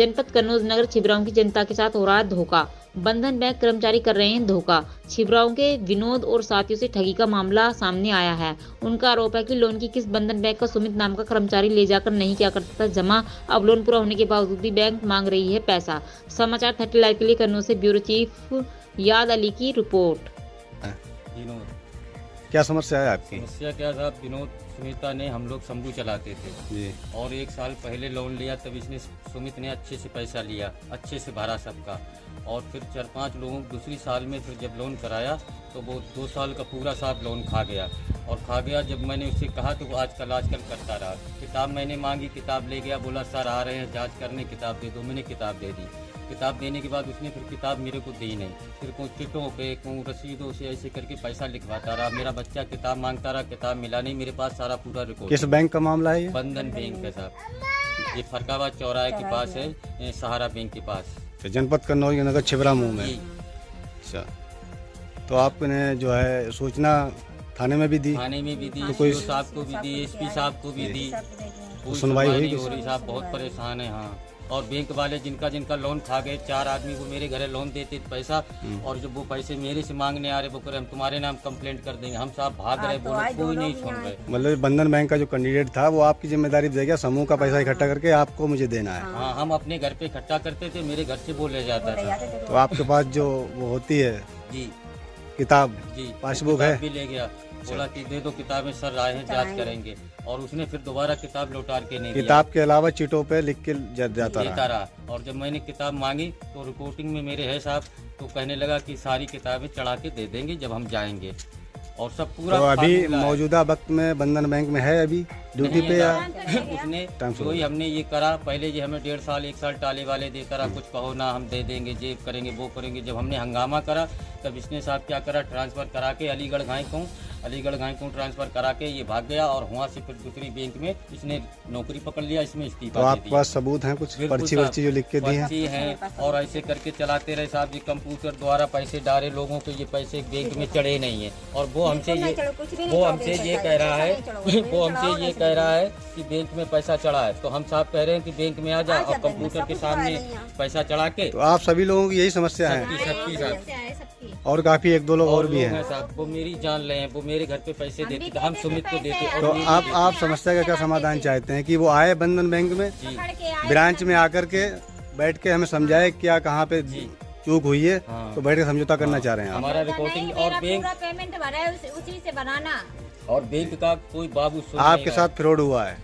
जनपद कन्नौज नगर छिबराओं की जनता के साथ हो रहा है धोखा। बंधन बैंक कर्मचारी कर रहे हैं धोखा। छिबराओं के विनोद और साथियों से ठगी का मामला सामने आया है। उनका आरोप है कि लोन की किस्त बंधन बैंक का सुमित नाम का कर्मचारी ले जाकर नहीं किया करता था जमा। अब लोन पूरा होने के बावजूद भी बैंक मांग रही है पैसा। समाचार 30 लाइव के लिए कन्नौज से ब्यूरो चीफ याद अली की रिपोर्ट। विनोद, क्या समस्या है आपकी? समस्या क्या साहब, विनोद सुमिता ने हम लोग शंभू चलाते थे जी। और 1 साल पहले लोन लिया, तब इसने सुमित ने अच्छे से पैसा लिया, अच्छे से भरा सबका, और फिर 4-5 लोगों दूसरी साल में फिर जब लोन कराया तो वो 2 साल का पूरा साहब लोन खा गया। और खा गया जब मैंने उससे कहा तो वो आजकल करता रहा। किताब मैंने मांगी, किताब ले गया, बोला सर आ रहे हैं जांच करने, किताब दे दो। मैंने किताब दे दी। किताब देने के बाद उसने फिर किताब मेरे को दी नहीं। फिर कोई चिट्ठों पे कोई रसीदों से ऐसे करके पैसा लिखवाता रहा। मेरा बच्चा किताब मांगता रहा, किताब मिला नहीं। मेरे पास सारा पूरा रिकॉर्ड। किस बैंक का मामला है ये? बंधन बैंक है साहब, ये फरकाबाद चौराहे के पास है, सहारा बैंक के पास। जनपद कन्नौज नगर छिबरा मुँह में। जी। अच्छा, तो आपने जो है सूचना थाने में भी दी? थाने में भी दी, तो कोई साहब को भी दी, एसपी साहब को भी दी। कोई सुनवाई हुई नहीं हो रही साहब, बहुत परेशान है। हाँ, और बैंक वाले जिनका लोन खा गए, 4 आदमी को मेरे घरे लोन देते पैसा, और जब वो पैसे मेरे से मांगने आ रहे, वो करे हम तुम्हारे नाम कंप्लेंट कर देंगे। हम साहब भाग रहे, बोले कोई नहीं सुन रहे। मतलब बंधन बैंक का जो कैंडिडेट था वो आपकी जिम्मेदारी दे गया, समूह का पैसा इकट्ठा करके आपको मुझे देना है। हाँ, हम अपने घर पे इकट्ठा करते थे, मेरे घर से वो ले जाता था। तो आपके पास जो वो होती है जी किताब, जी, पासबुक है? भी ले गया, बोला कि दे दो किताबें, सर आए हैं जांच करेंगे। और उसने फिर दोबारा किताब लौटा के नहीं दिया। किताब के अलावा चिटों पे लिख के जाता देता रहा। रहा। और जब मैंने किताब मांगी तो रिपोर्टिंग में मेरे है साहब, तो कहने लगा कि सारी किताबें चढ़ा के दे देंगे जब हम जाएंगे। और सब पूरा तो अभी फार्मूला है। मौजूदा वक्त में बंधन बैंक में है अभी ड्यूटी पे या? उसने जो ही हमने ये करा, पहले ये हमें 1.5 साल 1 साल टाले वाले देता रहा, कुछ कहो ना हम दे देंगे, ये करेंगे वो करेंगे। जब हमने हंगामा करा तब इसने साहब क्या करा, ट्रांसफ़र करा के अलीगढ़ गाय को ट्रांसफ़र करा के ये भाग गया। और वहाँ से फिर दूसरी बैंक में इसने नौकरी पकड़ लिया, इसमें तो इस्तीफा दे आपके दिया। पास सबूत हैं कुछ? बिल्कुल पर्ची साहब, वर्ची जो लिख के दी है? पर्ची हैं, और ऐसे करके चलाते रहे साहब जी। कंप्यूटर द्वारा पैसे डाले लोगों के, ये पैसे बैंक में चढ़े नहीं है। और वो हमसे ये कह रहा है कि बैंक में पैसा चढ़ा है। तो हम साहब कह रहे हैं कि बैंक में आ जा और कंप्यूटर के सामने पैसा चढ़ा के। तो आप सभी लोगों की यही समस्या है? सबकी साहब, और काफी 1-2 लोग और भी हैं साहब, वो मेरी जान रहे हैं, वो मेरे घर पे पैसे देते थे, हम सुमित को देते। तो आप समस्या का क्या समाधान चाहते हैं? कि वो आए बंधन बैंक में, ब्रांच में आकर के बैठ के हमें समझाए क्या कहाँ पे चूक हुई है? हाँ। तो बैठ के समझौता करना चाह रहे हैं आप? हमारा रिपोर्टिंग और बैंक पेमेंट भरा है उसी से बनाना। और बैंक का कोई बाबू सुन आपके नहीं साथ फ्रॉड हुआ है?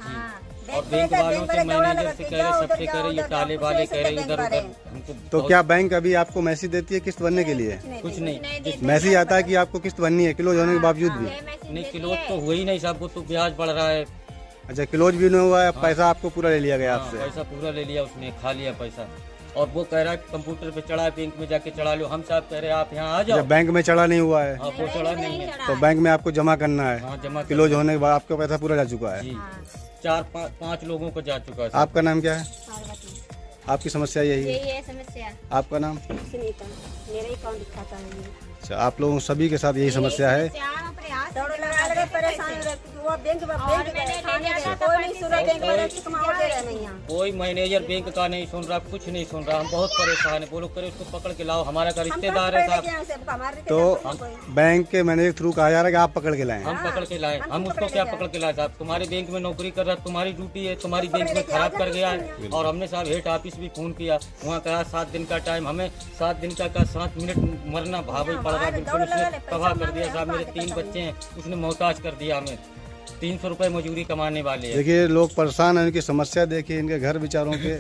और बैंक वालों से, मैनेजर से कह रहे, सबसे कह रहे, ये टाले वाले कह रहे इधर उधर हमको। तो क्या बैंक अभी आपको मैसेज देती है किस्त भरने के लिए? कुछ नहीं, मैसेज आता है कि आपको किस्त भरनी है क्लोज होने के बावजूद भी? नहीं क्लोज तो हुआ ही नहीं साहब, वो तो ब्याज बढ़ रहा है। अच्छा, क्लोज भी नहीं हुआ है, पैसा आपको पूरा ले लिया गया हाँ, आपसे? पैसा पूरा ले लिया उसने, खा लिया पैसा। और वो कह रहा है कंप्यूटर पे चढ़ा, बैंक में जाके चढ़ा लो। हम साहब कह रहे आप यहाँ आ जाओ। जब बैंक में चढ़ा नहीं हुआ है हाँ, वो चढ़ा नहीं है। तो बैंक में आपको जमा करना है। हाँ, जमा क्लोज होने के बाद आपका पैसा पूरा जा चुका है? जी, 4-5 लोगों को जा चुका है। आपका नाम क्या है? आपकी समस्या यही है? यही है समस्या। आपका नाम? सुनीता, मेरा अकाउंट दिखाता है ये। अच्छा, आप लोगों सभी के साथ यही समस्या है? दौड़ लगा परेशान वो बैंक कोई मैनेजर बैंक का नहीं सुन रहा, कुछ नहीं सुन रहा। हम बहुत परेशान है। बोलो करे उसको पकड़ के लाओ, हमारा का रिश्तेदार है साहब। तो बैंक के मैनेजर थ्रू कहा जा रहा है कि आप पकड़ के लाएं? हम पकड़ के लाए। हम उसको क्या पकड़ के लाए साहब? तुम्हारे बैंक में नौकरी कर रहा, तुम्हारी ड्यूटी है, तुम्हारी बैंक में खराब कर गया है। और हमने साहब हेड ऑफिस भी फोन किया, वहाँ कहा 7 दिन का टाइम। हमें 7 दिन का 7 मिनट मरना भावी पड़ रहा। बिल्कुल उसने तबाह कर दिया साहब। मेरे 3 बच्चे हैं, उसने मोहताज कर दिया हमें। 300 रुपए मजूरी कमाने वाले हैं। देखिए, लोग परेशान हैं, इनकी समस्या देखिए, इनके घर बेचारों के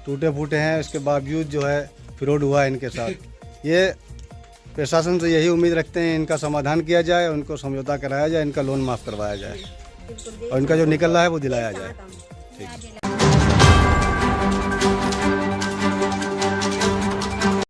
टूटे फूटे हैं, इसके बावजूद जो है फ्रॉड हुआ है इनके साथ। ये प्रशासन से यही उम्मीद रखते हैं इनका समाधान किया जाए, उनको समझौता कराया जाए, इनका लोन माफ़ करवाया जाए और इनका जो निकल रहा है वो दिलाया जाए। ठीक।